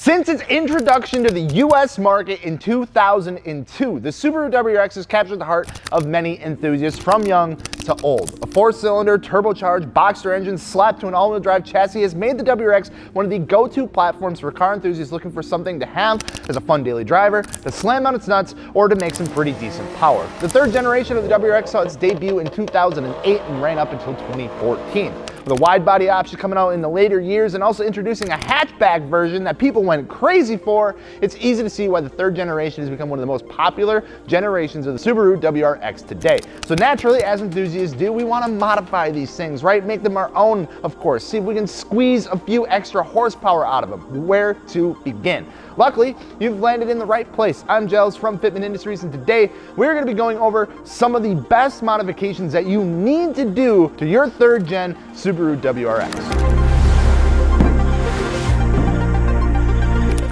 Since its introduction to the US market in 2002, the Subaru WRX has captured the heart of many enthusiasts from young to old. A 4-cylinder, turbocharged Boxster engine slapped to an all-wheel drive chassis has made the WRX one of the go-to platforms for car enthusiasts looking for something to have as a fun daily driver, to slam on its nuts, or to make some pretty decent power. The third generation of the WRX saw its debut in 2008 and ran up until 2014. With a wide body option coming out in the later years and also introducing a hatchback version that people went crazy for, it's easy to see why the third generation has become one of the most popular generations of the Subaru WRX today. So naturally, as enthusiasts do, we want to modify these things, right? Make them our own, of course. See if we can squeeze a few extra horsepower out of them. Where to begin? Luckily, you've landed in the right place. I'm Jels from Fitment Industries, and today we're going to be going over some of the best modifications that you need to do to your third gen Subaru WRX.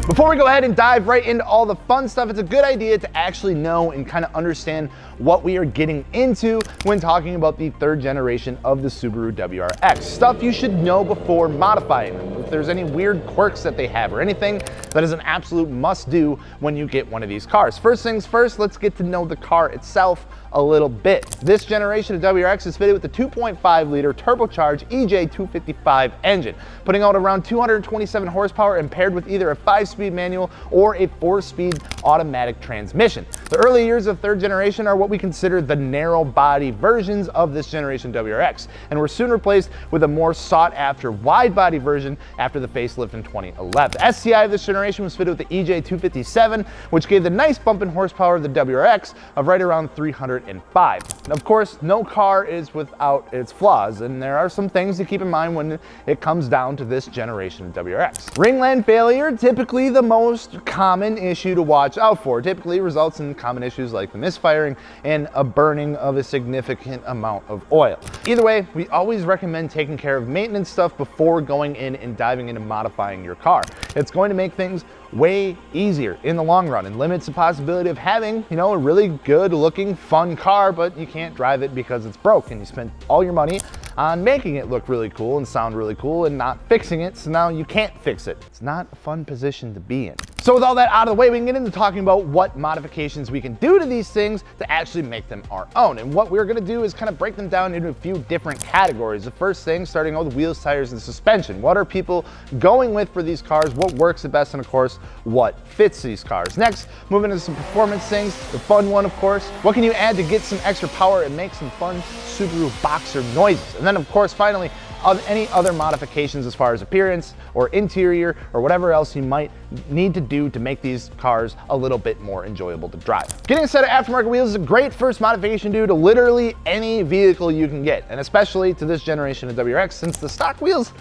Before we go ahead and dive right into all the fun stuff, it's a good idea to actually know and kind of understand what we are getting into when talking about the third generation of the Subaru WRX. Stuff you should know before modifying them. If there's any weird quirks that they have or anything that is an absolute must-do when you get one of these cars. First things first, let's get to know the car itself a little bit. This generation of WRX is fitted with the 2.5-liter turbocharged EJ255 engine, putting out around 227 horsepower and paired with either a 5-speed manual or a 4-speed automatic transmission. The early years of third generation are what we consider the narrow body versions of this generation WRX, and were soon replaced with a more sought-after wide body version after the facelift in 2011. The STI of this generation was fitted with the EJ257, which gave the nice bump in horsepower of the WRX of right around 305. Of course, no car is without its flaws, and there are some things to keep in mind when it comes down to this generation of WRX. Ringland failure, typically the most common issue to watch out for, typically results in common issues like the misfiring and a burning of a significant amount of oil. Either way, we always recommend taking care of maintenance stuff before going in and diving into modifying your car. It's going to make things way easier in the long run and limits the possibility of having, a really good looking, fun car, but you can't drive it because it's broke and you spent all your money on making it look really cool and sound really cool and not fixing it, so now you can't fix it. It's not a fun position to be in. So with all that out of the way, we can get into talking about what modifications we can do to these things to actually make them our own. And what we're gonna do is kind of break them down into a few different categories. The first thing, starting out with wheels, tires, and suspension. What are people going with for these cars? What works the best? And of course, what fits these cars? Next, moving into some performance things. The fun one, of course. What can you add to get some extra power and make some fun Subaru Boxster noises? And then of course, finally, any other modifications as far as appearance or interior or whatever else you might need to do to make these cars a little bit more enjoyable to drive. Getting a set of aftermarket wheels is a great first modification due to literally any vehicle you can get, and especially to this generation of WRX, since the stock wheels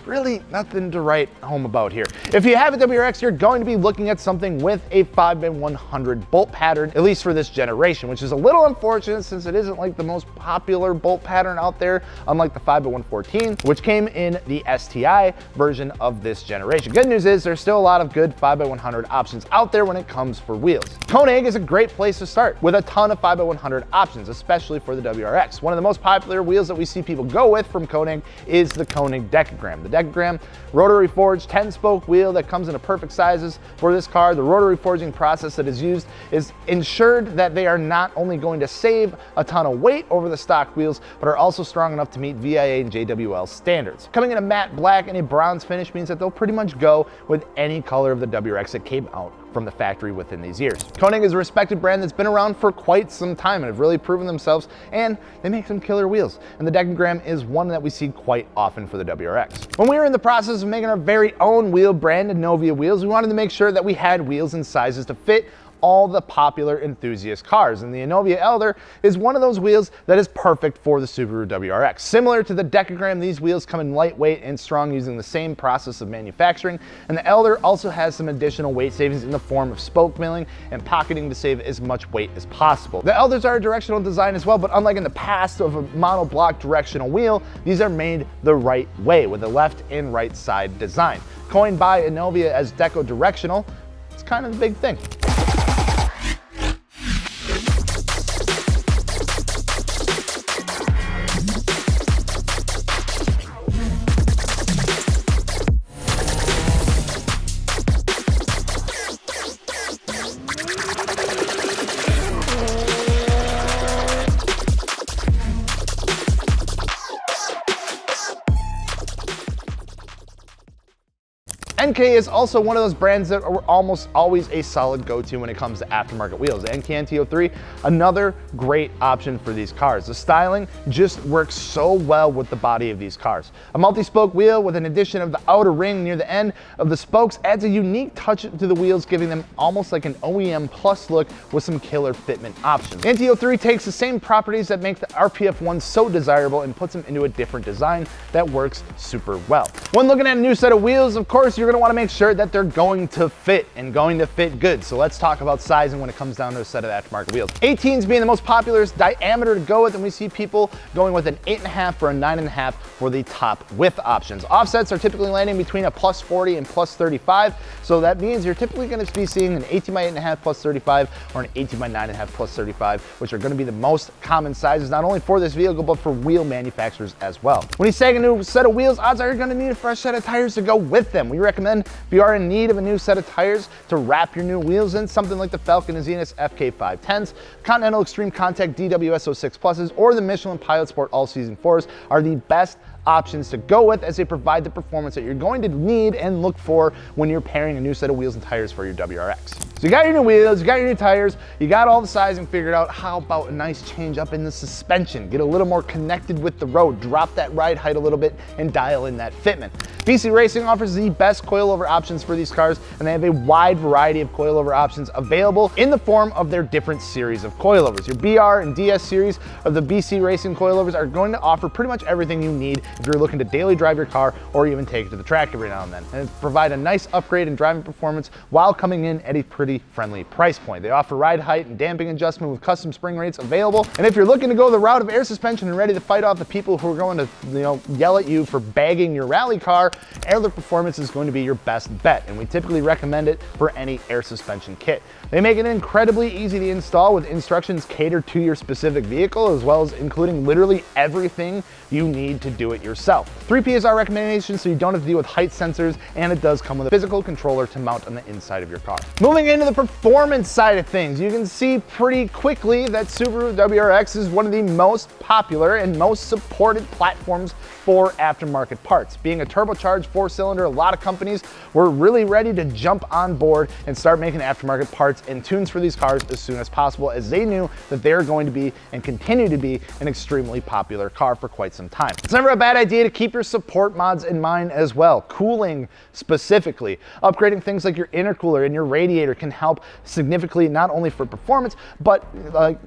really nothing to write home about here. If you have a WRX, you're going to be looking at something with a 5x100 bolt pattern, at least for this generation, which is a little unfortunate since it isn't like the most popular bolt pattern out there, unlike the 5x114, which came in the STI version of this generation. Good news is there's still a lot of good 5x100 options out there when it comes for wheels. Koenig is a great place to start with a ton of 5x100 options, especially for the WRX. One of the most popular wheels that we see people go with from Koenig is the Koenig Decagram. The Decagram rotary forged 10-spoke wheel that comes in perfect sizes for this car. The rotary forging process that is used is ensured that they are not only going to save a ton of weight over the stock wheels, but are also strong enough to meet VIA and JWL standards. Coming in a matte black and a bronze finish means that they'll pretty much go with any color of the WRX that came out from the factory within these years. Koenig is a respected brand that's been around for quite some time and have really proven themselves, and they make some killer wheels. And the Decagram is one that we see quite often for the WRX. When we were in the process of making our very own wheel brand, Inovia wheels, we wanted to make sure that we had wheels and sizes to fit all the popular enthusiast cars, and the Inovia Elder is one of those wheels that is perfect for the Subaru WRX. Similar to the Decagram, these wheels come in lightweight and strong using the same process of manufacturing, and the Elder also has some additional weight savings in the form of spoke milling and pocketing to save as much weight as possible. The Elders are a directional design as well, but unlike in the past of a monoblock directional wheel, these are made the right way with a left and right side design. Coined by Inovia as Deco Directional, it's kind of the big thing. NK is also one of those brands that are almost always a solid go-to when it comes to aftermarket wheels. The NK NT03, another great option for these cars. The styling just works so well with the body of these cars. A multi-spoke wheel with an addition of the outer ring near the end of the spokes adds a unique touch to the wheels, giving them almost like an OEM plus look with some killer fitment options. The NT03 takes the same properties that make the RPF1 so desirable and puts them into a different design that works super well. When looking at a new set of wheels, of course, you're gonna wanna make sure that they're going to fit and going to fit good. So let's talk about sizing when it comes down to a set of aftermarket wheels. 18s being the most popular diameter to go with, and we see people going with an 8.5 or a 9.5 for the top width options. Offsets are typically landing between a plus 40 and plus 35. So that means you're typically gonna be seeing an 18 by 8.5 plus 35 or an 18 by 9.5 plus 35, which are gonna be the most common sizes, not only for this vehicle, but for wheel manufacturers as well. When you say a new set of wheels, odds are you're gonna need a fresh set of tires to go with them. We recommend, if you are in need of a new set of tires to wrap your new wheels in, something like the Falcon and Zenith FK510s, Continental Extreme Contact DWS06 Pluses, or the Michelin Pilot Sport All-Season 4s are the best options to go with, as they provide the performance that you're going to need and look for when you're pairing a new set of wheels and tires for your WRX. So you got your new wheels, you got your new tires, you got all the sizing figured out. How about a nice change up in the suspension? Get a little more connected with the road, drop that ride height a little bit, and dial in that fitment. BC Racing offers the best coilover options for these cars, and they have a wide variety of coilover options available in the form of their different series of coilovers. Your BR and DS series of the BC Racing coilovers are going to offer pretty much everything you need if you're looking to daily drive your car or even take it to the track every now and then, and provide a nice upgrade in driving performance while coming in at a pretty friendly price point. They offer ride height and damping adjustment with custom spring rates available, and if you're looking to go the route of air suspension and ready to fight off the people who are going to yell at you for bagging your rally car, Airlift Performance is going to be your best bet, and we typically recommend it for any air suspension kit. They make it incredibly easy to install with instructions catered to your specific vehicle, as well as including literally everything you need to do it yourself. 3P is our recommendation, so you don't have to deal with height sensors, and it does come with a physical controller to mount on the inside of your car. Moving into the performance side of things, you can see pretty quickly that Subaru WRX is one of the most popular and most supported platforms for aftermarket parts. Being a turbocharged 4-cylinder, a lot of companies were really ready to jump on board and start making aftermarket parts and tunes for these cars as soon as possible, as they knew that they're going to be and continue to be an extremely popular car for quite some time. It's never a bad idea to keep your support mods in mind as well. Cooling specifically. Upgrading things like your intercooler and your radiator can help significantly, not only for performance, but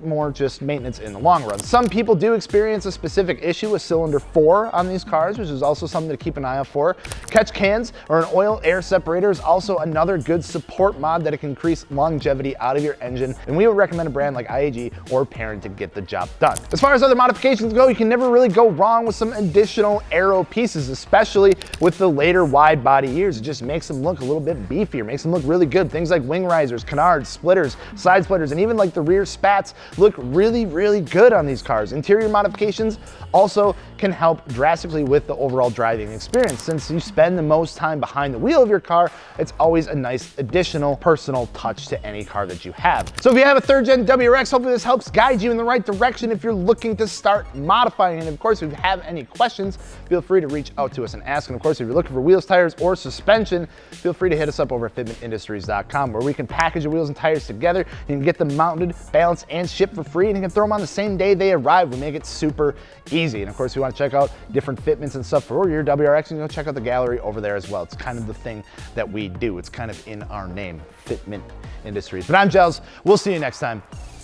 more just maintenance in the long run. Some people do experience a specific issue with cylinder 4 on these cars, which is also something to keep an eye out for. Catch cans or an oil air separator is also another good support mod that can increase longevity out of your engine, and we would recommend a brand like IAG or Parent to get the job done. As far as other modifications go, you can never really go wrong with some additional aero pieces, especially with the later wide body years. It just makes them look a little bit beefier, makes them look really good. Things like wing risers, canards, splitters, side splitters, and even like the rear spats look really, really good on these cars. Interior modifications also can help drastically with the overall driving experience. Since you spend the most time behind the wheel of your car, it's always a nice additional personal touch to any car that you have. So if you have a 3rd gen WRX, hopefully this helps guide you in the right direction if you're looking to start modifying. And of course, if you have any questions, feel free to reach out to us and ask. And of course, if you're looking for wheels, tires, or suspension, feel free to hit us up over at fitmentindustries.com, where we can package your wheels and tires together. You can get them mounted, balanced, and shipped for free, and you can throw them on the same day they arrive. We make it super easy. And of course, if you want to check out different fitments and stuff for your WRX, you can go check out the gallery over there as well. It's kind of the thing that we do. It's kind of in our name, Fitment Industries. But I'm Gels. We'll see you next time.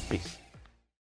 Peace.